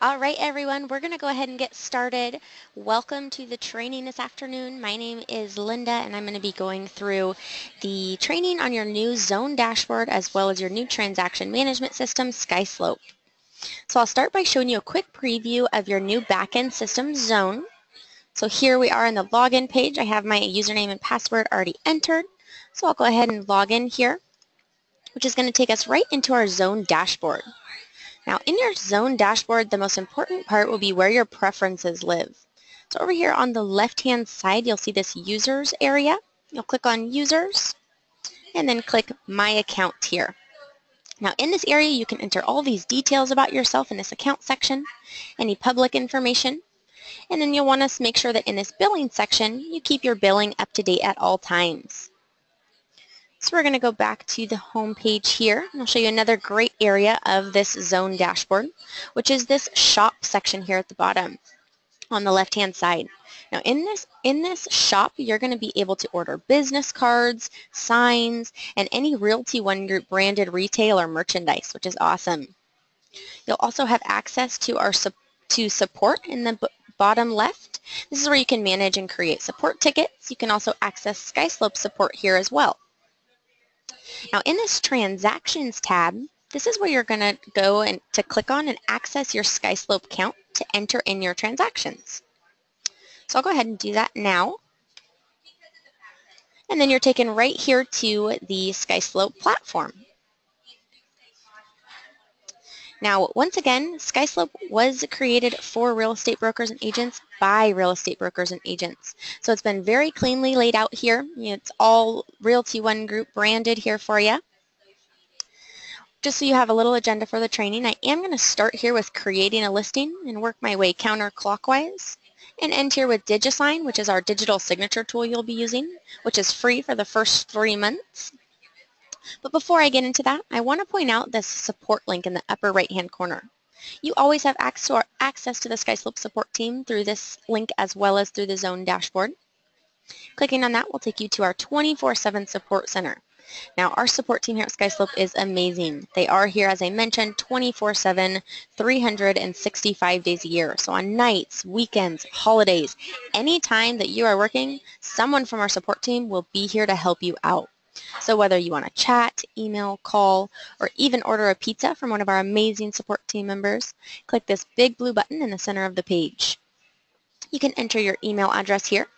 All right, everyone, we're going to go ahead and get started. Welcome to the training this afternoon. My name is Linda, and I'm going to be going through the training on your new zone dashboard as well as your new transaction management system, SkySlope. So I'll start by showing you a quick preview of your new backend system, Zone. So here we are in the login page. I have my username and password already entered. So I'll go ahead and log in here, which is going to take us right into our Zone dashboard. Now in your zone dashboard, the most important part will be where your preferences live. So over here on the left-hand side, you'll see this users area. You'll click on users and then click my account here. Now in this area, you can enter all these details about yourself in this account section, any public information, and then you'll want to make sure that in this billing section, you keep your billing up to date at all times. So we're going to go back to the home page here, and I'll show you another great area of this zone dashboard, which is this shop section here at the bottom on the left-hand side. Now in this shop, you're going to be able to order business cards, signs, and any Realty One Group branded retail or merchandise, which is awesome. You'll also have access to our support in the bottom left. This is where you can manage and create support tickets. You can also access SkySlope support here as well. Now in this Transactions tab, this is where you're going to go and to click on and access your SkySlope account to enter in your transactions. So I'll go ahead and do that now. And then you're taken right here to the SkySlope platform. Now, once again, SkySlope was created for real estate brokers and agents by real estate brokers and agents. So it's been very cleanly laid out here. It's all Realty One Group branded here for you. Just so you have a little agenda for the training, I am going to start here with creating a listing and work my way counterclockwise and end here with DigiSign, which is our digital signature tool you'll be using, which is free for the first 3 months. But before I get into that, I want to point out this support link in the upper right-hand corner. You always have access to the SkySlope support team through this link as well as through the Zone dashboard. Clicking on that will take you to our 24/7 support center. Now, our support team here at SkySlope is amazing. They are here, as I mentioned, 24/7, 365 days a year. So on nights, weekends, holidays, any time that you are working, someone from our support team will be here to help you out. So whether you want to chat, email, call, or even order a pizza from one of our amazing support team members, click this big blue button in the center of the page. You can enter your email address here,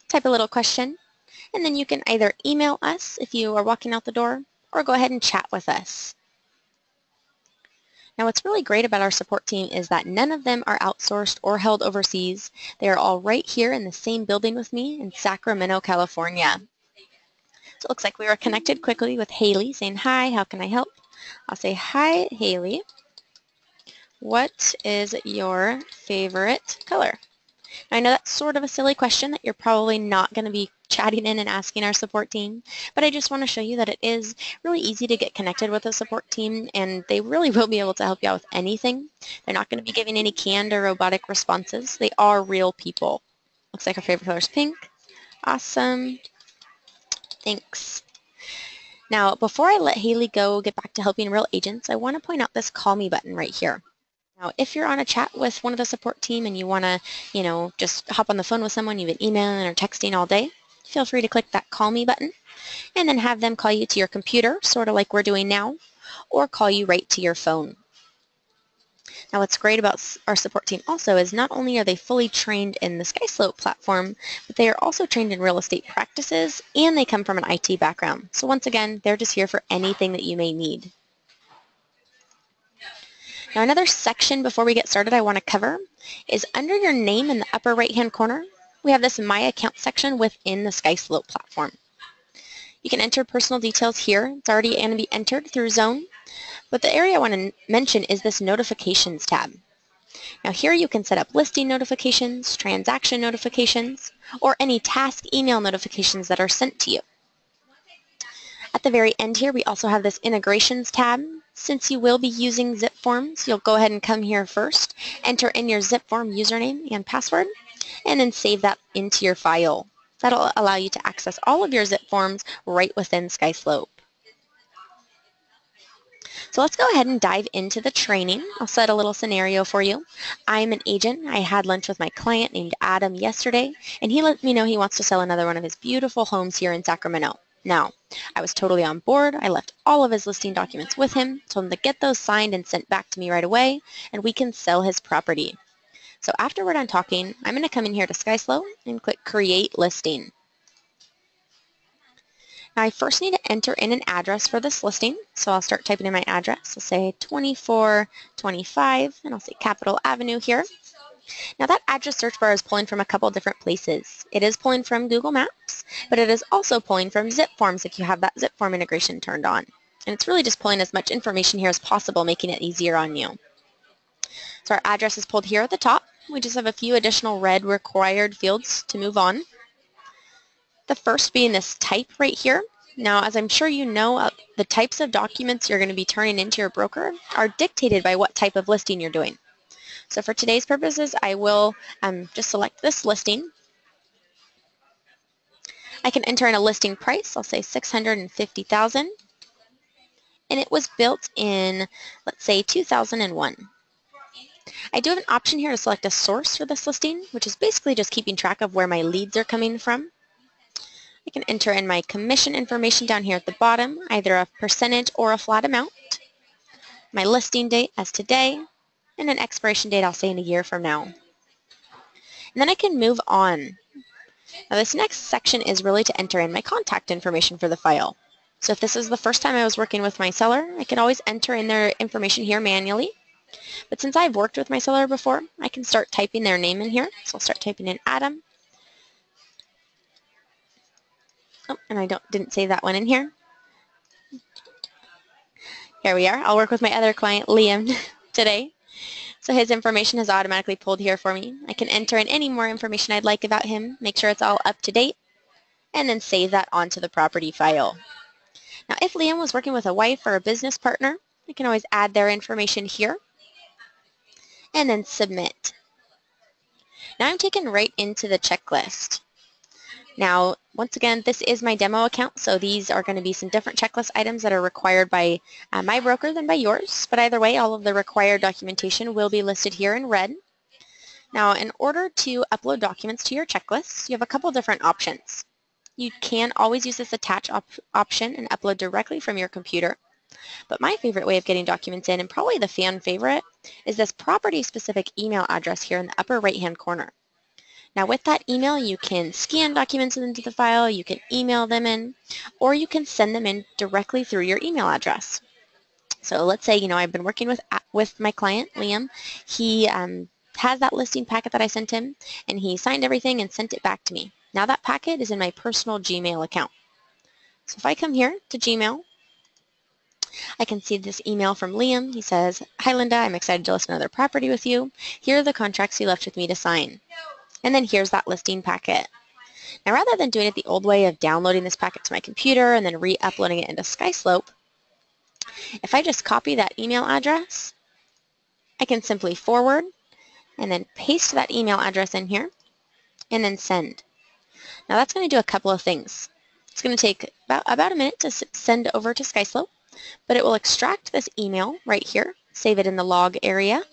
type a little question, and then you can either email us if you are walking out the door or go ahead and chat with us. Now what's really great about our support team is that none of them are outsourced or held overseas. They are all right here in the same building with me in Sacramento, California. So it looks like we were connected quickly with Haley saying, "Hi, how can I help?" I'll say, "Hi, Haley. What is your favorite color?" Now, I know that's sort of a silly question that you're probably not going to be chatting in and asking our support team, but I just want to show you that it is really easy to get connected with a support team, and they really will be able to help you out with anything. They're not going to be giving any canned or robotic responses. They are real people. Looks like our favorite color is pink. Awesome. Thanks. Now, before I let Haley go get back to helping real agents, I want to point out this call me button right here. Now, if you're on a chat with one of the support team and you want to, just hop on the phone with someone, you've been emailing or texting all day, feel free to click that call me button and then have them call you to your computer, sort of like we're doing now, or call you right to your phone. Now what's great about our support team also is not only are they fully trained in the SkySlope platform, but they are also trained in real estate practices and they come from an IT background. So once again, they're just here for anything that you may need. Now another section before we get started I want to cover is under your name in the upper right hand corner, we have this My Account section within the SkySlope platform. You can enter personal details here. It's already going to be entered through Zone. But the area I want to mention is this Notifications tab. Now here you can set up listing notifications, transaction notifications, or any task email notifications that are sent to you. At the very end here, we also have this Integrations tab. Since you will be using Zipforms, you'll go ahead and come here first, enter in your Zipform username and password, and then save that into your file. That'll allow you to access all of your Zipforms right within SkySlope. So let's go ahead and dive into the training. I'll set a little scenario for you. I'm an agent. I had lunch with my client named Adam yesterday, and he let me know he wants to sell another one of his beautiful homes here in Sacramento. Now, I was totally on board. I left all of his listing documents with him, told him to get those signed and sent back to me right away, and we can sell his property. So after we're done talking, I'm going to come in here to SkySlope and click Create Listing. Now I first need to enter in an address for this listing, so I'll start typing in my address. I'll say 2425, and I'll say Capitol Avenue here. Now that address search bar is pulling from a couple different places. It is pulling from Google Maps, but it is also pulling from Zipforms if you have that Zipform integration turned on. And it's really just pulling as much information here as possible, making it easier on you. So our address is pulled here at the top. We just have a few additional red required fields to move on. The first being this type right here. Now, as I'm sure you know, the types of documents you're going to be turning into your broker are dictated by what type of listing you're doing. So for today's purposes, I will just select this listing. I can enter in a listing price. I'll say $650,000. And it was built in, let's say, 2001. I do have an option here to select a source for this listing, which is basically just keeping track of where my leads are coming from. I can enter in my commission information down here at the bottom, either a percentage or a flat amount, my listing date as today, and an expiration date I'll say in a year from now. And then I can move on. Now this next section is really to enter in my contact information for the file. So if this is the first time I was working with my seller, I can always enter in their information here manually. But since I've worked with my seller before, I can start typing their name in here. So I'll start typing in Adam. Oh, and I didn't save that one in here. Here we are. I'll work with my other client, Liam, today. So his information is automatically pulled here for me. I can enter in any more information I'd like about him, make sure it's all up to date, and then save that onto the property file. Now, if Liam was working with a wife or a business partner, I can always add their information here and then submit. Now I'm taken right into the checklist. Now, once again, this is my demo account, so these are going to be some different checklist items that are required by my broker than by yours. But either way, all of the required documentation will be listed here in red. Now, in order to upload documents to your checklist, you have a couple different options. You can always use this attach option and upload directly from your computer. But my favorite way of getting documents in, and probably the fan favorite, is this property-specific email address here in the upper right-hand corner. Now with that email, you can scan documents into the file, you can email them in, or you can send them in directly through your email address. So let's say, I've been working with my client, Liam. He has that listing packet that I sent him, and he signed everything and sent it back to me. Now that packet is in my personal Gmail account. So if I come here to Gmail, I can see this email from Liam. He says, "Hi Linda, I'm excited to list another property with you. Here are the contracts you left with me to sign." And then here's that listing packet. Now rather than doing it the old way of downloading this packet to my computer and then re-uploading it into SkySlope, if I just copy that email address, I can simply forward and then paste that email address in here and then send. Now that's going to do a couple of things. It's going to take about a minute to send over to SkySlope, but it will extract this email right here, save it in the log area,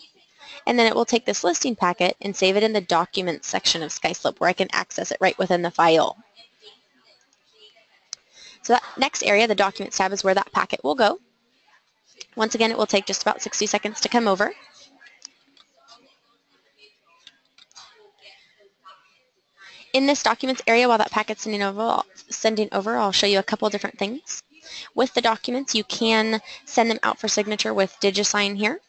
and then it will take this listing packet and save it in the documents section of SkySlope where I can access it right within the file. So that next area, the Documents tab, is where that packet will go. Once again, it will take just about 60 seconds to come over. In this Documents area, while that packet's sending over, I'll show you a couple different things. With the documents, you can send them out for signature with DigiSign here.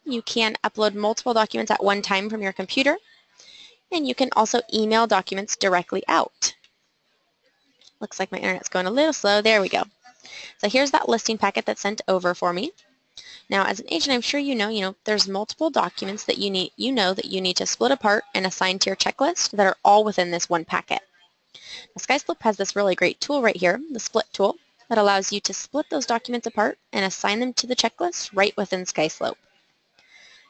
You can upload multiple documents at one time from your computer, and you can also email documents directly out. Looks like my internet's going a little slow. There we go. So here's that listing packet that's sent over for me. Now, as an agent, I'm sure you know there's multiple documents that you need to split apart and assign to your checklist that are all within this one packet. Now, SkySlope has this really great tool right here, the split tool, that allows you to split those documents apart and assign them to the checklist right within SkySlope.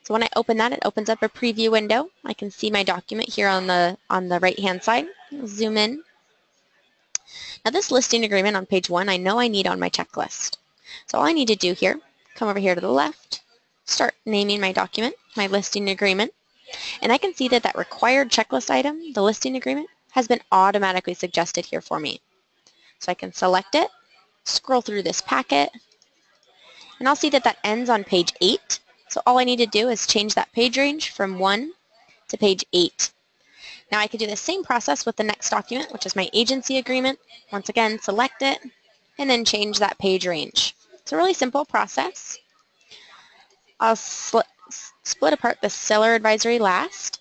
So when I open that, it opens up a preview window. I can see my document here on the right-hand side. Zoom in. Now this listing agreement on page 1, I know I need on my checklist. So all I need to do here, come over here to the left, start naming my document, my listing agreement, and I can see that that required checklist item, the listing agreement, has been automatically suggested here for me. So I can select it, scroll through this packet, and I'll see that that ends on page 8. So all I need to do is change that page range from 1 to page 8. Now I could do the same process with the next document, which is my agency agreement. Once again, select it, and then change that page range. It's a really simple process. I'll split apart the seller advisory last,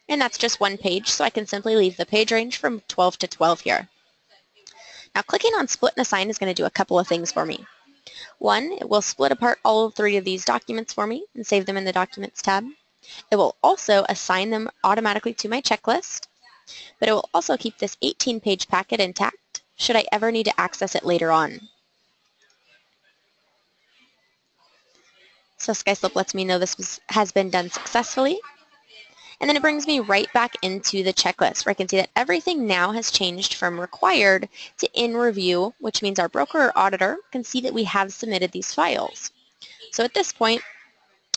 and that's just one page, so I can simply leave the page range from 12 to 12 here. Now clicking on split and assign is going to do a couple of things for me. One, it will split apart all 3 of these documents for me and save them in the Documents tab. It will also assign them automatically to my checklist, but it will also keep this 18-page packet intact should I ever need to access it later on. So SkySlope lets me know this has been done successfully. And then it brings me right back into the checklist where I can see that everything now has changed from required to in review, which means our broker or auditor can see that we have submitted these files. So at this point,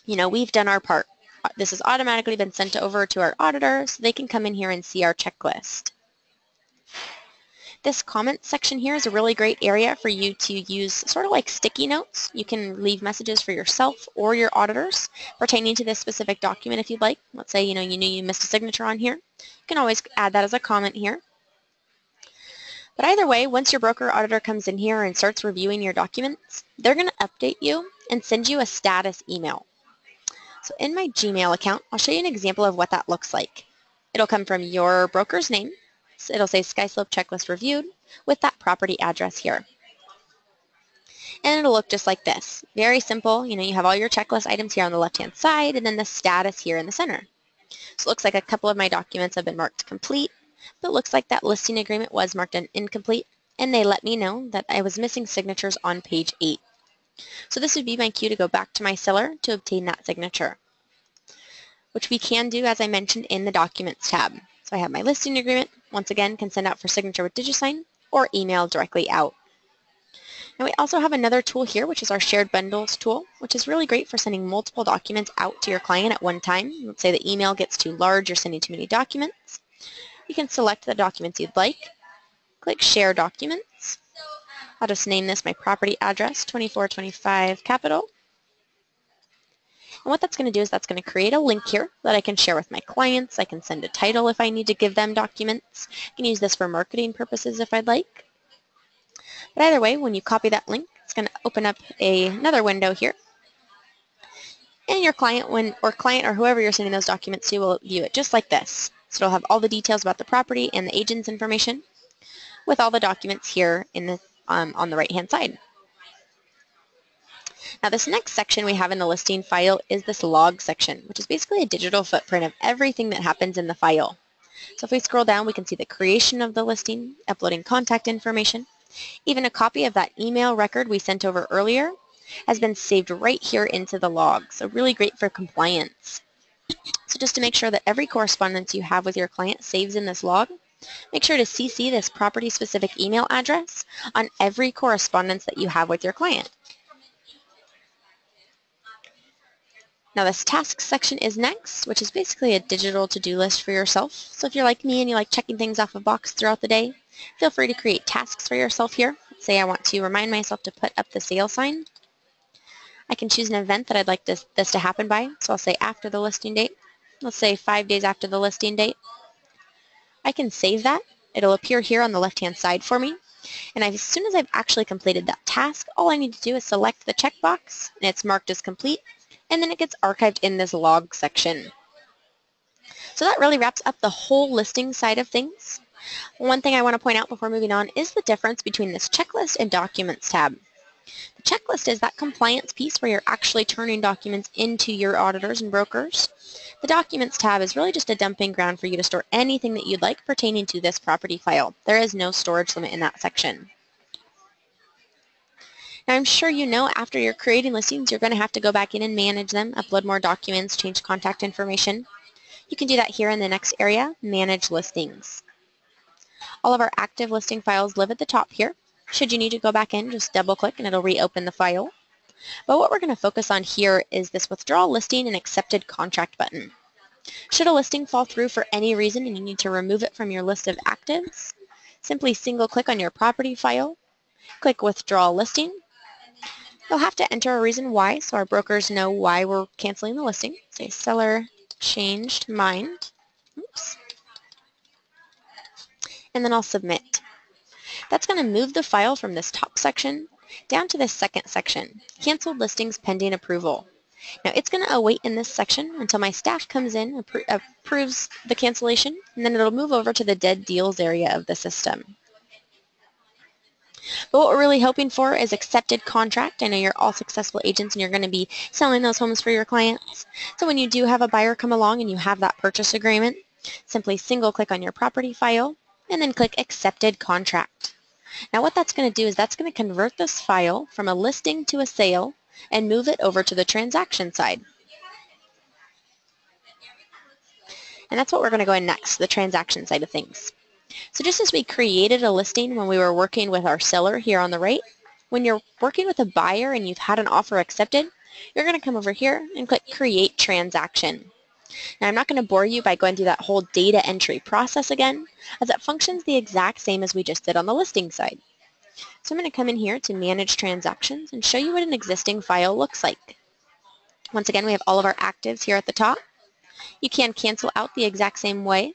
we've done our part. This has automatically been sent over to our auditor so they can come in here and see our checklist. This comment section here is a really great area for you to use sort of like sticky notes. You can leave messages for yourself or your auditors pertaining to this specific document if you'd like. Let's say you knew you missed a signature on here. You can always add that as a comment here. But either way, once your broker or auditor comes in here and starts reviewing your documents, they're going to update you and send you a status email. So in my Gmail account, I'll show you an example of what that looks like. It'll come from your broker's name. So it'll say SkySlope checklist reviewed with that property address here. And it'll look just like this. Very simple. You have all your checklist items here on the left-hand side and then the status here in the center. So it looks like a couple of my documents have been marked complete, but it looks like that listing agreement was marked an incomplete, and they let me know that I was missing signatures on page 8. So this would be my cue to go back to my seller to obtain that signature, which we can do, as I mentioned, in the Documents tab. So I have my listing agreement, once again, can send out for signature with DigiSign or email directly out. Now we also have another tool here, which is our Shared Bundles tool, which is really great for sending multiple documents out to your client at one time. Let's say the email gets too large, you're sending too many documents. You can select the documents you'd like, click Share Documents. I'll just name this my property address, 2425 Capitol. And what that's going to do is that's going to create a link here that I can share with my clients. I can send a title if I need to give them documents. I can use this for marketing purposes if I'd like. But either way, when you copy that link, it's going to open up another window here. And your client or whoever you're sending those documents to will view it just like this. So it'll have all the details about the property and the agent's information with all the documents here on the right-hand side. Now this next section we have in the listing file is this log section, which is basically a digital footprint of everything that happens in the file. So if we scroll down, we can see the creation of the listing, uploading contact information. Even a copy of that email record we sent over earlier has been saved right here into the log, so really great for compliance. So just to make sure that every correspondence you have with your client saves in this log, make sure to CC this property-specific email address on every correspondence that you have with your client. Now this tasks section is next, which is basically a digital to-do list for yourself. So if you're like me and you like checking things off a box throughout the day, feel free to create tasks for yourself here. Say I want to remind myself to put up the sale sign. I can choose an event that I'd like this to happen by. So I'll say after the listing date. Let's say 5 days after the listing date. I can save that. It'll appear here on the left-hand side for me. And as soon as I've actually completed that task, all I need to do is select the checkbox, and it's marked as complete. And then it gets archived in this log section. So that really wraps up the whole listing side of things. One thing I want to point out before moving on is the difference between this checklist and documents tab. The checklist is that compliance piece where you're actually turning documents into your auditors and brokers. The documents tab is really just a dumping ground for you to store anything that you'd like pertaining to this property file. There is no storage limit in that section. Now I'm sure you know after you're creating listings, you're going to have to go back in and manage them, upload more documents, change contact information. You can do that here in the next area, Manage Listings. All of our active listing files live at the top here. Should you need to go back in, just double click and it'll reopen the file. But what we're going to focus on here is this withdraw listing and accepted contract button. Should a listing fall through for any reason and you need to remove it from your list of actives, simply single click on your property file, click withdraw listing. You'll have to enter a reason why so our brokers know why we're canceling the listing. Say seller changed mind. Oops. And then I'll submit. That's going to move the file from this top section down to this second section, canceled listings pending approval. Now it's going to await in this section until my staff comes in, approves the cancellation, and then it'll move over to the dead deals area of the system. But what we're really hoping for is accepted contract. I know you're all successful agents and you're going to be selling those homes for your clients. So when you do have a buyer come along and you have that purchase agreement, simply single click on your property file and then click accepted contract. Now what that's going to do is that's going to convert this file from a listing to a sale and move it over to the transaction side. And that's what we're going to go in next, the transaction side of things. So just as we created a listing when we were working with our seller here on the right, when you're working with a buyer and you've had an offer accepted, you're going to come over here and click Create Transaction. Now I'm not going to bore you by going through that whole data entry process again, as it functions the exact same as we just did on the listing side. So I'm going to come in here to Manage Transactions and show you what an existing file looks like. Once again, we have all of our actives here at the top. You can cancel out the exact same way,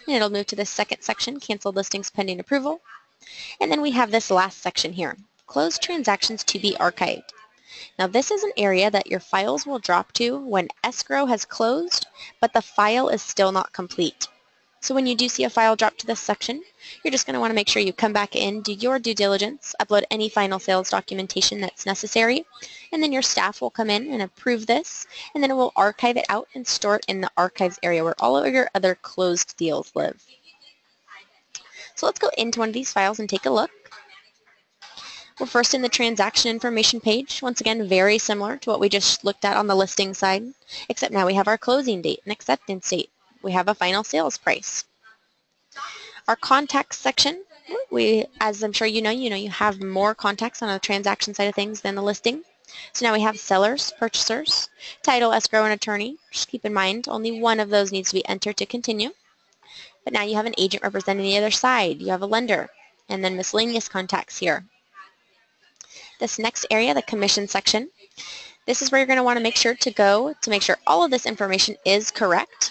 and it'll move to the second section, Canceled Listings Pending Approval. And then we have this last section here, Closed Transactions to be Archived. Now this is an area that your files will drop to when escrow has closed, but the file is still not complete. So when you do see a file drop to this section, you're just going to want to make sure you come back in, do your due diligence, upload any final sales documentation that's necessary, and then your staff will come in and approve this, and then it will archive it out and store it in the archives area where all of your other closed deals live. So let's go into one of these files and take a look. We're first in the transaction information page. Once again, very similar to what we just looked at on the listing side, except now we have our closing date and acceptance date. We have a final sales price. Our contacts section, as I'm sure you know, you have more contacts on the transaction side of things than the listing. So now we have sellers, purchasers, title, escrow, and attorney. Just keep in mind, only one of those needs to be entered to continue. But now you have an agent representing the other side. You have a lender, and then miscellaneous contacts here. This next area, the commission section, this is where you're going to want to make sure to go to make sure all of this information is correct,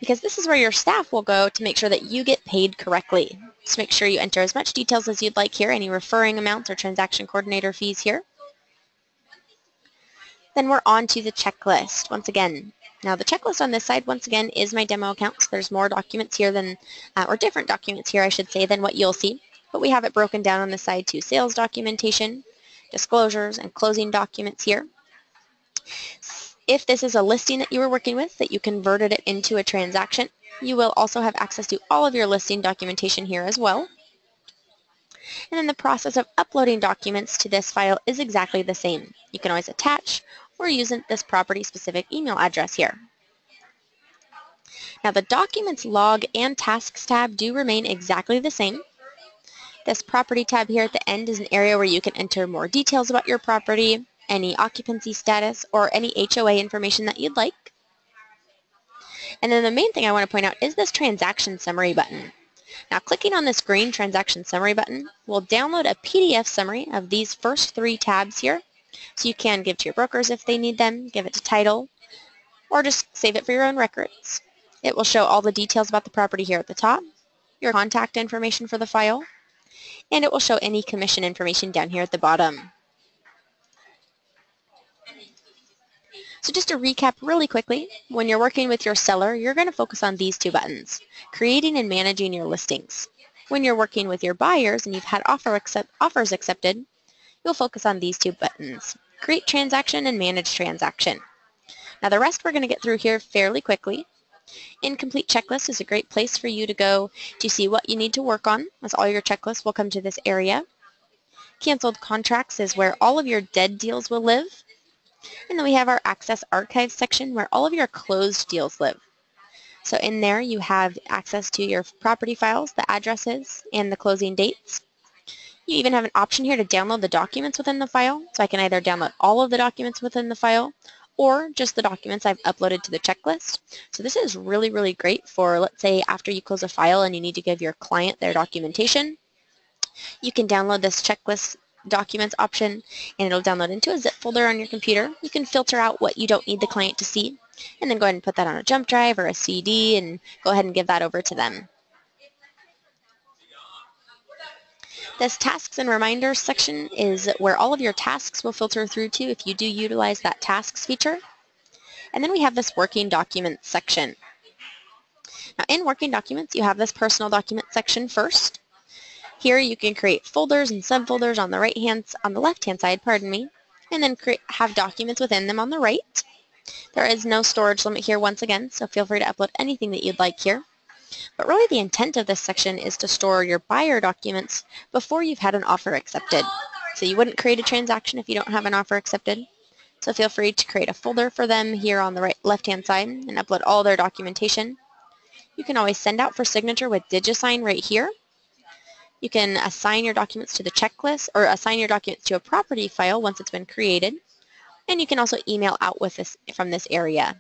because this is where your staff will go to make sure that you get paid correctly. So make sure you enter as much details as you'd like here, any referring amounts or transaction coordinator fees here. Then we're on to the checklist once again. Now the checklist on this side, once again, is my demo account, so there's more documents here than, or different documents here, I should say, than what you'll see. But we have it broken down on the side to sales documentation, disclosures, and closing documents here. If this is a listing that you were working with, that you converted it into a transaction, you will also have access to all of your listing documentation here as well. And then the process of uploading documents to this file is exactly the same. You can always attach or use this property-specific email address here. Now the Documents Log and Tasks tab do remain exactly the same. This Property tab here at the end is an area where you can enter more details about your property, any occupancy status, or any HOA information that you'd like. And then the main thing I want to point out is this Transaction Summary button. Now clicking on this green Transaction Summary button will download a PDF summary of these first three tabs here. So you can give to your brokers if they need them, give it to title, or just save it for your own records. It will show all the details about the property here at the top, your contact information for the file, and it will show any commission information down here at the bottom. So just to recap really quickly, when you're working with your seller, you're going to focus on these two buttons, creating and managing your listings. When you're working with your buyers and you've had offers accepted, you'll focus on these two buttons, create transaction and manage transaction. Now the rest we're going to get through here fairly quickly. Incomplete checklist is a great place for you to go to see what you need to work on, as all your checklists will come to this area. Canceled contracts is where all of your dead deals will live. And then we have our Access Archive section where all of your closed deals live. So in there you have access to your property files, the addresses, and the closing dates. You even have an option here to download the documents within the file, so I can either download all of the documents within the file or just the documents I've uploaded to the checklist. So this is really, really great for, let's say, after you close a file and you need to give your client their documentation. You can download this checklist documents option and it'll download into a zip folder on your computer. You can filter out what you don't need the client to see and then go ahead and put that on a jump drive or a CD and go ahead and give that over to them. This tasks and reminders section is where all of your tasks will filter through to if you do utilize that tasks feature. And then we have this working documents section. Now in working documents, you have this personal document section first. Here you can create folders and subfolders on the left-hand side, and then have documents within them on the right. There is no storage limit here once again, so feel free to upload anything that you'd like here. But really the intent of this section is to store your buyer documents before you've had an offer accepted. So you wouldn't create a transaction if you don't have an offer accepted. So feel free to create a folder for them here on the left-hand side and upload all their documentation. You can always send out for signature with DigiSign right here. You can assign your documents to the checklist or assign your documents to a property file once it's been created. And you can also email out with this from this area.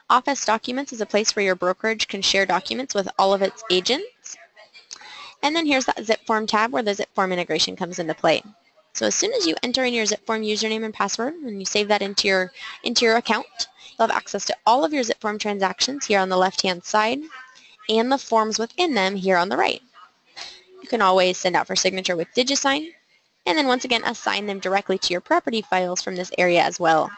Office Documents is a place where your brokerage can share documents with all of its agents. And then here's that Zipform tab where the Zipform integration comes into play. So as soon as you enter in your Zipform username and password and you save that into your account, you'll have access to all of your Zipform transactions here on the left-hand side and the forms within them here on the right. You can always send out for signature with DigiSign and then once again assign them directly to your property files from this area as well.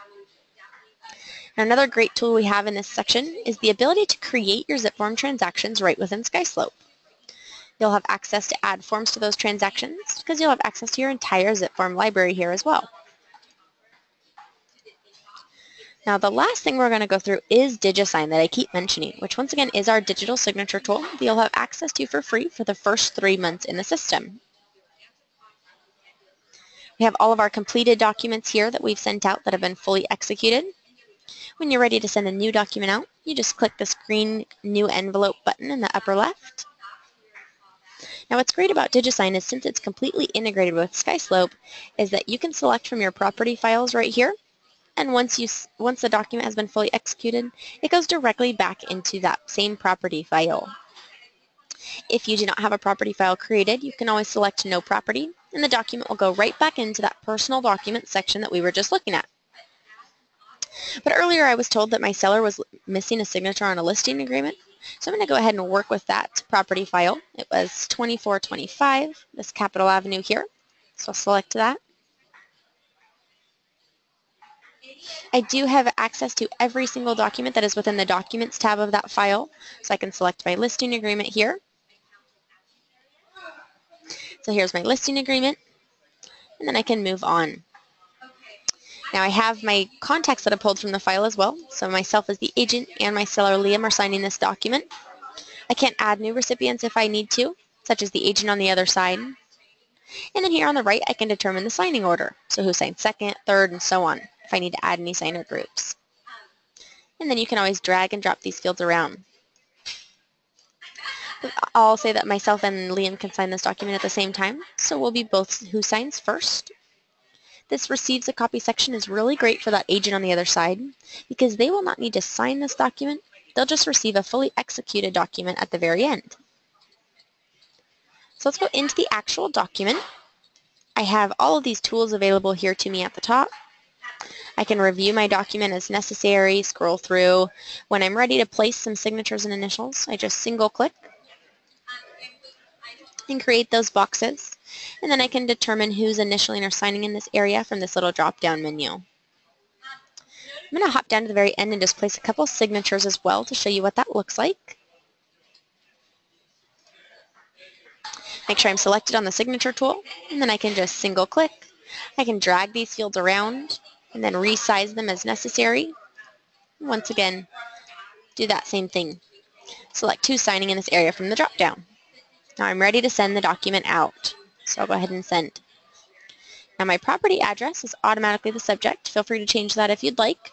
Another great tool we have in this section is the ability to create your Zipform transactions right within SkySlope. You'll have access to add forms to those transactions because you'll have access to your entire Zipform library here as well. Now the last thing we're going to go through is DigiSign that I keep mentioning, which once again is our digital signature tool that you'll have access to for free for the first 3 months in the system. We have all of our completed documents here that we've sent out that have been fully executed. When you're ready to send a new document out, you just click this green New Envelope button in the upper left. Now what's great about DigiSign is since it's completely integrated with SkySlope is that you can select from your property files right here, and once the document has been fully executed, it goes directly back into that same property file. If you do not have a property file created, you can always select No Property, and the document will go right back into that personal document section that we were just looking at. But earlier I was told that my seller was missing a signature on a listing agreement, so I'm going to go ahead and work with that property file. It was 2425, this Capitol Avenue here, so I'll select that. I do have access to every single document that is within the Documents tab of that file, so I can select my listing agreement here. So here's my listing agreement, and then I can move on. Now I have my contacts that I pulled from the file as well, so myself as the agent and my seller Liam are signing this document. I can add new recipients if I need to, such as the agent on the other side. And then here on the right I can determine the signing order, so who signs second, third, and so on, if I need to add any signer groups. And then you can always drag and drop these fields around. I'll say that myself and Liam can sign this document at the same time, so we'll be both who signs first. This receives a copy section is really great for that agent on the other side because they will not need to sign this document. They'll just receive a fully executed document at the very end. So let's go into the actual document. I have all of these tools available here to me at the top. I can review my document as necessary, scroll through. When I'm ready to place some signatures and initials, I just single click and create those boxes. And then I can determine who's initialing or signing in this area from this little drop-down menu. I'm going to hop down to the very end and just place a couple signatures as well to show you what that looks like. Make sure I'm selected on the signature tool, and then I can just single click. I can drag these fields around and then resize them as necessary. Once again, do that same thing. Select who's signing in this area from the drop-down. Now I'm ready to send the document out. So I'll go ahead and send. Now my property address is automatically the subject. Feel free to change that if you'd like.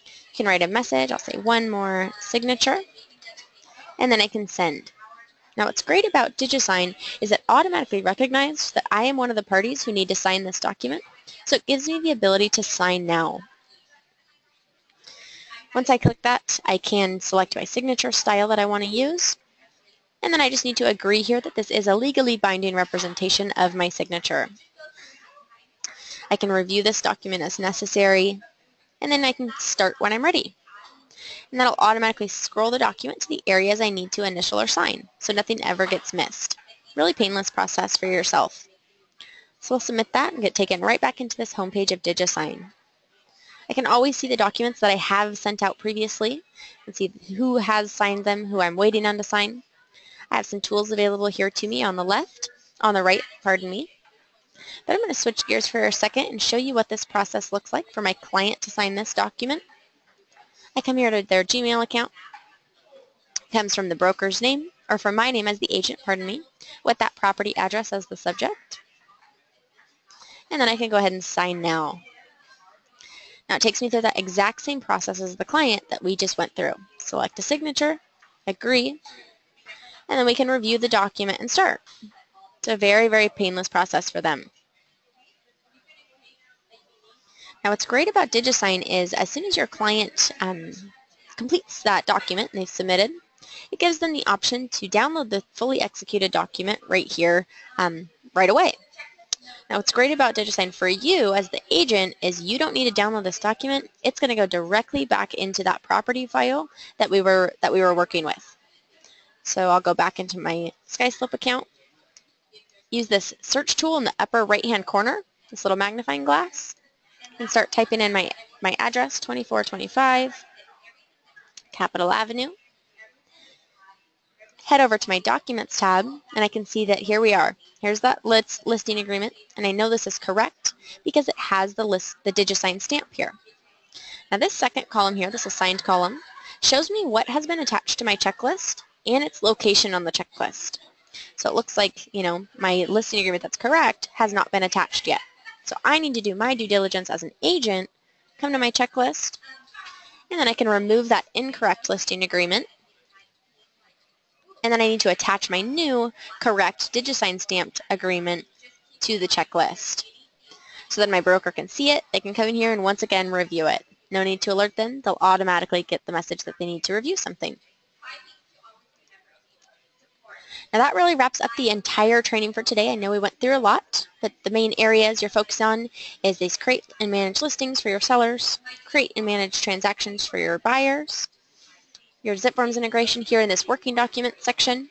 You can write a message. I'll say one more signature. And then I can send. Now what's great about DigiSign is it automatically recognizes that I am one of the parties who need to sign this document, so it gives me the ability to sign now. Once I click that, I can select my signature style that I want to use, and then I just need to agree here that this is a legally binding representation of my signature. I can review this document as necessary, and then I can start when I'm ready. And that'll automatically scroll the document to the areas I need to initial or sign, so nothing ever gets missed. Really painless process for yourself. So we'll submit that and get taken right back into this homepage of DigiSign. I can always see the documents that I have sent out previously and see who has signed them, who I'm waiting on to sign. I have some tools available here to me on the right, pardon me. But I'm going to switch gears for a second and show you what this process looks like for my client to sign this document. I come here to their Gmail account. It comes from the broker's name, or from my name as the agent, pardon me, with that property address as the subject. And then I can go ahead and sign now. Now it takes me through that exact same process as the client that we just went through. Select a signature, agree, and then we can review the document and start. It's a very, very painless process for them. Now what's great about DigiSign is as soon as your client completes that document and they've submitted, it gives them the option to download the fully executed document right here right away. Now what's great about DigiSign for you as the agent is you don't need to download this document. It's going to go directly back into that property file that we were working with. So I'll go back into my SkySlope account, use this search tool in the upper right hand corner, this little magnifying glass, and start typing in my address, 2425 Capitol Avenue. Head over to my Documents tab, and I can see that here we are. Here's that listing agreement, and I know this is correct because it has the DigiSign stamp here. Now this second column here, this assigned column, shows me what has been attached to my checklist and its location on the checklist. So it looks like, my listing agreement that's correct has not been attached yet. So I need to do my due diligence as an agent, come to my checklist, and then I can remove that incorrect listing agreement. And then I need to attach my new correct DigiSign stamped agreement to the checklist. So that my broker can see it, they can come in here and once again review it. No need to alert them, they'll automatically get the message that they need to review something. Now that really wraps up the entire training for today. I know we went through a lot, but the main areas you're focused on is these create and manage listings for your sellers, create and manage transactions for your buyers, your Zipforms integration here in this working document section,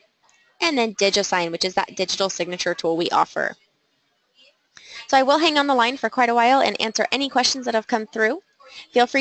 and then DigiSign, which is that digital signature tool we offer. So I will hang on the line for quite a while and answer any questions that have come through. Feel free